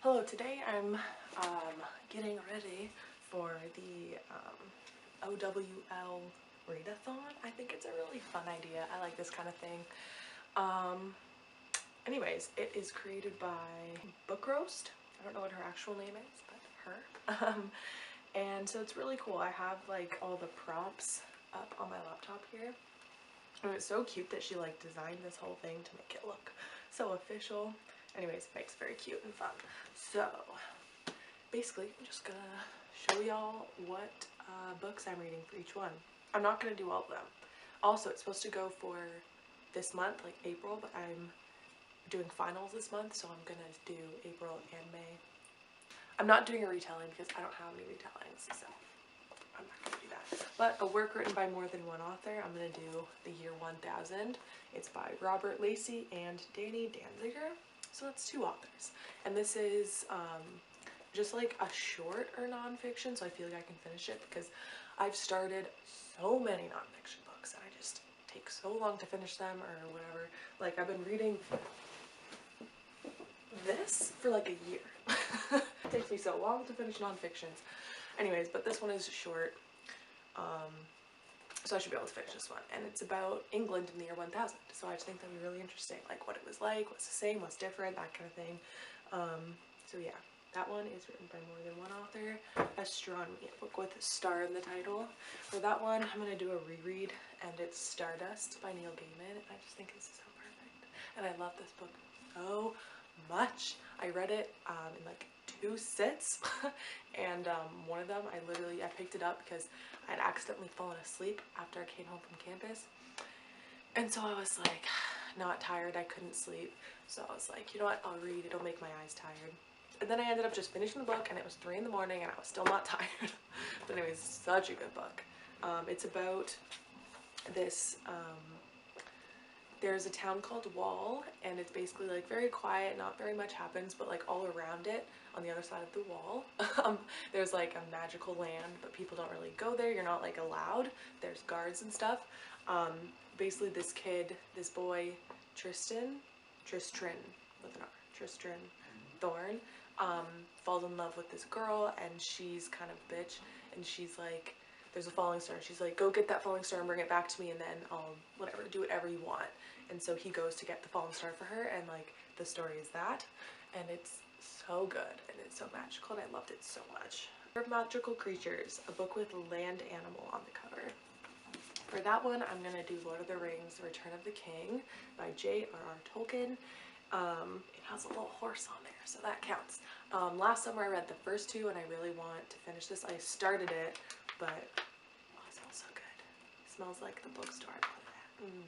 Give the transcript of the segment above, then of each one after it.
Hello, today I'm getting ready for the OWL Readathon. I think it's a really fun idea. I like this kind of thing. Anyways, it is created by Book Roast. I don't know what her actual name is, but her. And so it's really cool. I have like all the prompts up on my laptop here. And it's so cute that she like designed this whole thing to make it look so official. Anyways, it makes it very cute and fun. So basically, I'm just gonna show y'all what books I'm reading for each one. I'm not gonna do all of them. Also, it's supposed to go for this month, like April, but I'm doing finals this month, so I'm gonna do April and May. I'm not doing a retelling because I don't have any retellings, so I'm not gonna do that. But a work written by more than one author, I'm gonna do The Year 1000. It's by Robert Lacey and Danny Danziger. So that's two authors. And this is just like a short or nonfiction, so I feel like I can finish it because I've started so many nonfiction books and I just take so long to finish them or whatever. Like I've been reading this for like a year. It takes me so long to finish nonfictions. Anyways, but this one is short. So I should be able to finish this one. And it's about England in the year 1000. So I just think that'd be really interesting. Like what it was like, what's the same, what's different, that kind of thing. So yeah, that one is written by more than one author. Astronomy, a book with a star in the title. For that one, I'm going to do a reread, and it's Stardust by Neil Gaiman. I just think this is so perfect. And I love this book so much. I read it in like 2 sits and one of them I picked it up because I had accidentally fallen asleep after I came home from campus, and so I was like not tired, I couldn't sleep, so I was like, you know what, I'll read, it'll make my eyes tired. And then I ended up just finishing the book and it was 3 in the morning and I was still not tired. But anyways, such a good book. It's about this there's a town called Wall, and it's basically like very quiet, not very much happens, but like all around it on the other side of the wall there's like a magical land, but people don't really go there, you're not like allowed, there's guards and stuff. Basically this boy Tristan with an R, Tristan Thorn, falls in love with this girl, and she's kind of bitch, and she's like, there's a falling star. She's like, go get that falling star and bring it back to me, and then I'll do whatever you want. And so he goes to get the falling star for her, and like the story is that, and it's so good and it's so magical, and I loved it so much. Magical Creatures, a book with land animal on the cover. For that one, I'm gonna do Lord of the Rings: Return of the King by J.R.R. Tolkien. It has a little horse on there, so that counts. Last summer I read the first 2 and I really want to finish this. I started it, but oh, it smells so good. It smells like the bookstore. I love that.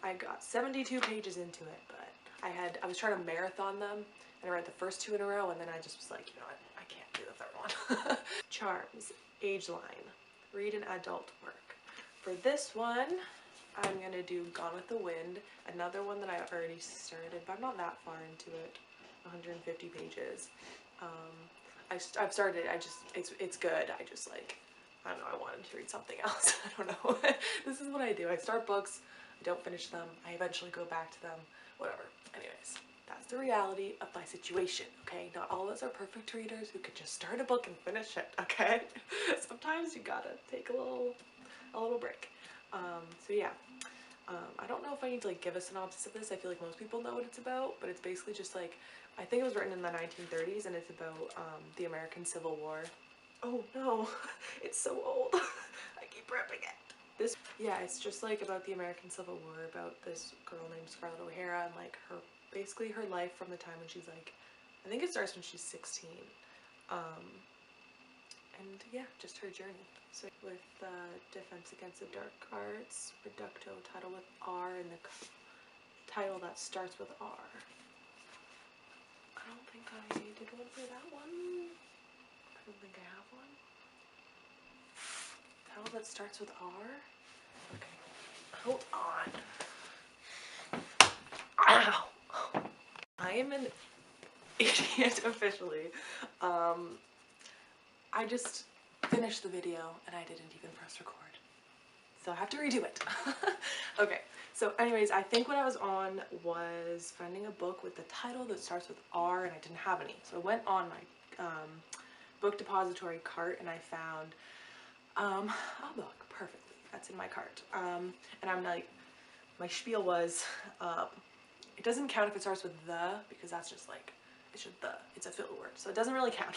I got 72 pages into it, but I was trying to marathon them, and I read the first 2 in a row, and then I just was like, you know what, I can't do the 3rd one. Charms, Age Line, read an adult work. For this one, I'm gonna do Gone with the Wind, another one that I've already started, but I'm not that far into it. 150 pages. I've started it, it's good. I just like, I don't know, I wanted to read something else. I don't know. This is what I do. I start books, I don't finish them, I eventually go back to them, whatever. Anyways, that's the reality of my situation, okay? Not all of us are perfect readers who could just start a book and finish it, okay? Sometimes you gotta take a little break. So yeah. I don't know if I need to like give a synopsis of this. I feel like most people know what it's about, but it's basically just like, I think it was written in the 1930s, and it's about the American Civil War. Oh no, it's so old. I keep ripping it. Yeah, it's just like about the American Civil War, about this girl named Scarlett O'Hara, and like basically her life from the time when she's like, I think it starts when she's 16. And yeah, just her journey. So with Defense Against the Dark Arts, Reducto, title with R, and the title that starts with R. I don't think I did one for that one. I don't think I have one. Title that starts with R? Okay, hold on. Ow! I am an idiot officially. I just finished the video and I didn't even press record. so I have to redo it. Okay, so anyways, I think what I was on was finding a book with the title that starts with R, and I didn't have any. So I went on my book depository cart and I found a book, perfectly, that's in my cart. And I'm like, my spiel was, it doesn't count if it starts with the, because that's just like, it's just the, it's a filler word, so it doesn't really count.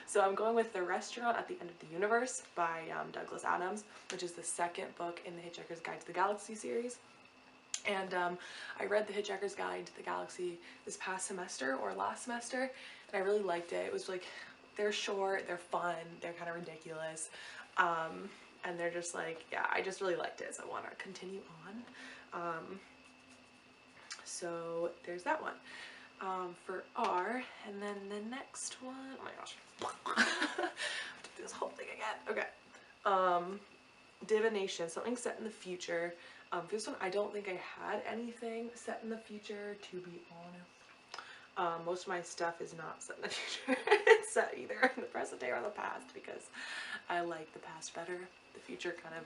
So I'm going with The Restaurant at the End of the Universe by Douglas Adams, which is the second book in the Hitchhiker's Guide to the Galaxy series. And I read the Hitchhiker's Guide to the Galaxy this past semester, or last semester, and I really liked it. It was like, they're short, they're fun, they're kind of ridiculous, and they're just like, yeah, I just really liked it, so I want to continue on. So there's that one for R, and then the next one, oh my gosh, I have to do this whole thing again. Okay, divination, something set in the future. For this one, I don't think I had anything set in the future, to be honest. Most of my stuff is not set in the future. It's set either in the present day or the past, because I like the past better. The future kind of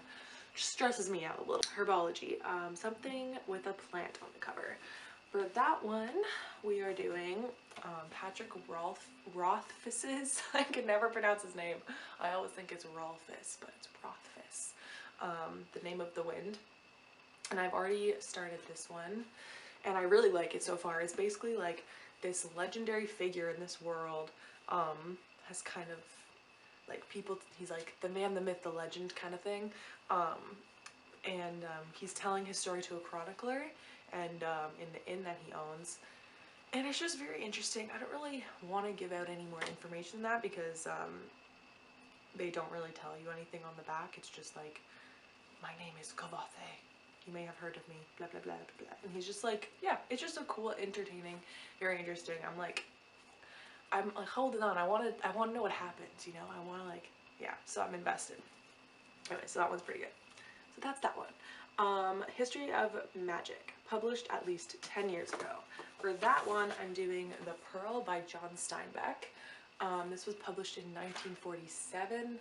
stresses me out a little. Herbology, something with a plant on the cover. For that one, we are doing Patrick Rothfuss's, I can never pronounce his name. I always think it's Rolfus, but it's Rothfuss. The Name of the Wind. And I've already started this one, and I really like it so far. It's basically like this legendary figure in this world has kind of like people, he's like the man, the myth, the legend kind of thing. And he's telling his story to a chronicler, and in the inn that he owns. And it's just very interesting. I don't really want to give out any more information than that, because they don't really tell you anything on the back. It's just like, my name is Kavothe. You may have heard of me, blah, blah, blah, blah, blah. And he's just like, yeah, it's just a cool, entertaining, very interesting. I'm like holding on. I want to know what happens, you know? I want to like, yeah, so I'm invested. Anyway, so that one's pretty good. So that's that one. History of Magic, published at least 10 years ago. For that one, I'm doing The Pearl by John Steinbeck. This was published in 1947.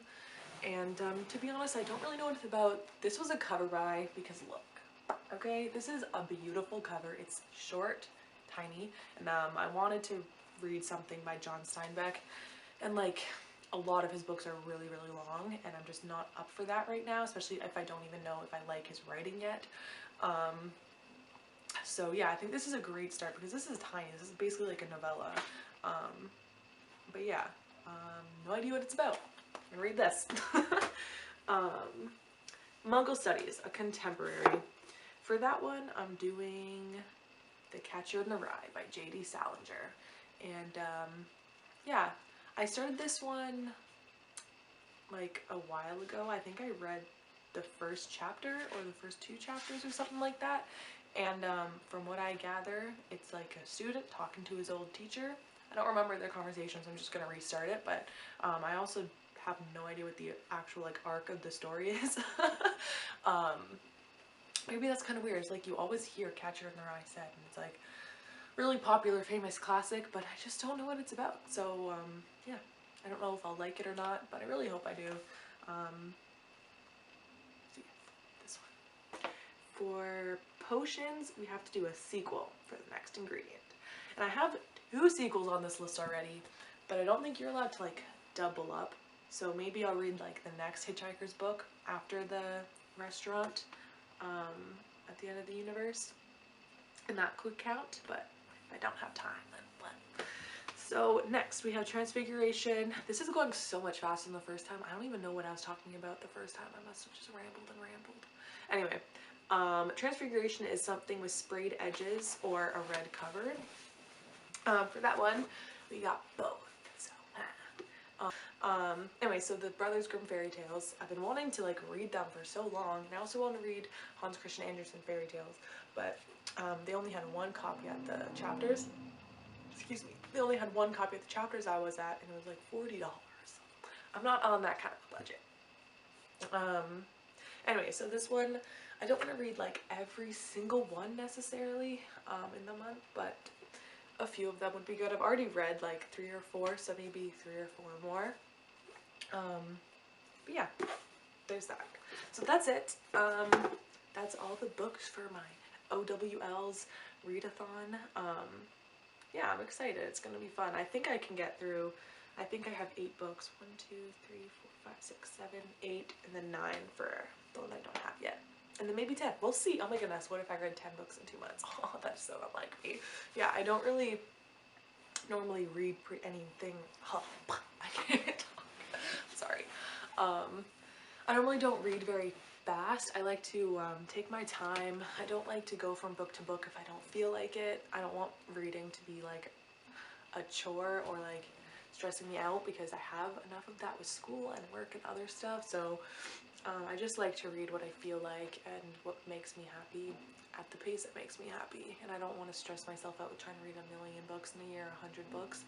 And to be honest, I don't really know what it's about. This was a cover by, because look, okay, this is a beautiful cover. It's short, tiny, and I wanted to read something by John Steinbeck, and like a lot of his books are really, really long, and I'm just not up for that right now, especially if I don't even know if I like his writing yet. So yeah, I think this is a great start, because this is tiny. This is basically like a novella. But yeah, no idea what it's about. And read this. Muggle Studies, a contemporary. For that one, I'm doing The Catcher in the Rye by J.D. Salinger. And yeah, I started this one like a while ago. I think I read the first chapter or the first 2 chapters or something like that. And from what I gather, it's like a student talking to his old teacher. I don't remember their conversations, I'm just going to restart it, but I also have no idea what the actual like arc of the story is. Maybe that's kind of weird. It's like you always hear Catcher in the Rye said, and it's like really popular, famous classic, but I just don't know what it's about. So yeah, I don't know if I'll like it or not, but I really hope I do. So yeah, this one. For potions, we have to do a sequel for the next ingredient. And I have 2 sequels on this list already, but I don't think you're allowed to like double up. So maybe I'll read like the next Hitchhiker's book after The Restaurant at the End of the Universe, and that could count, but if I don't have time, then what? So next we have Transfiguration. This is going so much faster than the first time. I don't even know what I was talking about the first time. I must have just rambled and rambled. Anyway, Transfiguration is something with sprayed edges or a red cover. For that one, we got both. Anyway, so the Brothers Grimm fairy tales, I've been wanting to like read them for so long, and I also want to read Hans Christian Andersen fairy tales, but they only had 1 copy at the chapters. Excuse me. They only had 1 copy at the chapters I was at, and it was like $40. I'm not on that kind of budget. Anyway, so this one, I don't want to read like every single one necessarily in the month, but a few of them would be good. I've already read like 3 or 4, so maybe 3 or 4 more. But yeah, there's that. So that's it. That's all the books for my OWL's readathon. Yeah, I'm excited. It's gonna be fun. I think I can get through, I think I have 8 books. 1, 2, 3, 4, 5, 6, 7, 8, and then 9 for the one I don't have yet. And then maybe 10. We'll see. Oh my goodness, what if I read 10 books in 2 months? Oh, that's so unlike me. Yeah, I don't really normally read anything. Oh, I can't talk. Sorry. I normally don't read very fast. I like to take my time. I don't like to go from book to book if I don't feel like it. I don't want reading to be like a chore or like stressing me out, because I have enough of that with school and work and other stuff. So I just like to read what I feel like and what makes me happy at the pace that makes me happy. And I don't want to stress myself out with trying to read a million books in a year, 100 books.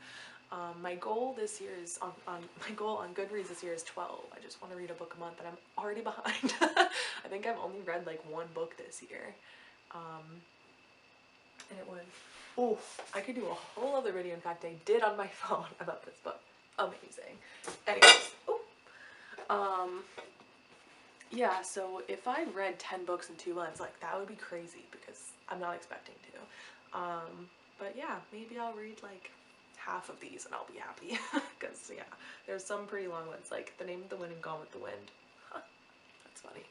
My goal this year is my goal on Goodreads this year is 12. I just want to read a book a month, and I'm already behind. I think I've only read like 1 book this year, and it was, oh, I could do a whole other video. In fact, I did on my phone about this book. Amazing. Anyways, yeah. So if I read 10 books in 2 months, like that would be crazy, because I'm not expecting to. But yeah, maybe I'll read like half of these and I'll be happy, because yeah, there's some pretty long ones, like The Name of the Wind and Gone with the Wind. Huh, that's funny.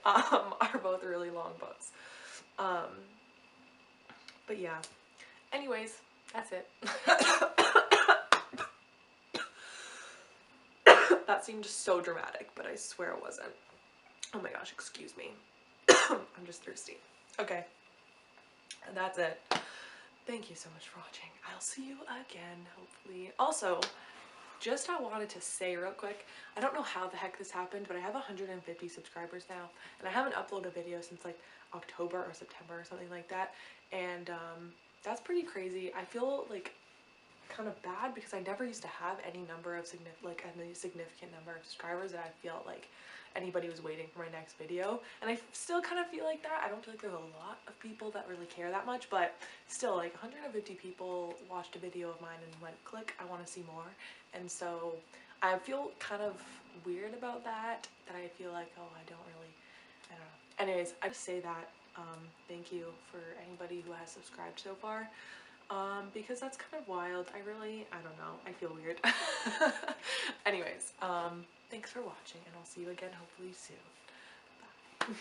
Are both really long books. But yeah, anyways, that's it. That seemed so dramatic, but I swear it wasn't. Oh my gosh, excuse me. I'm just thirsty. Okay, and that's it. Thank you so much for watching. I'll see you again, hopefully. Also, just I wanted to say real quick, I don't know how the heck this happened, but I have 150 subscribers now, and I haven't uploaded a video since like October or September or something like that, and that's pretty crazy. I feel like kind of bad, because I never used to have any number of significant number of subscribers that I felt like anybody was waiting for my next video, and I still kind of feel like that. I don't feel like there's a lot of people that really care that much, but still, like 150 people watched a video of mine and went, click, I want to see more. And so I feel kind of weird about that I feel like, oh, I don't know. Anyways, I just say that thank you for anybody who has subscribed so far, because that's kind of wild. I don't know, I feel weird. Anyways, thanks for watching, and I'll see you again hopefully soon. Bye.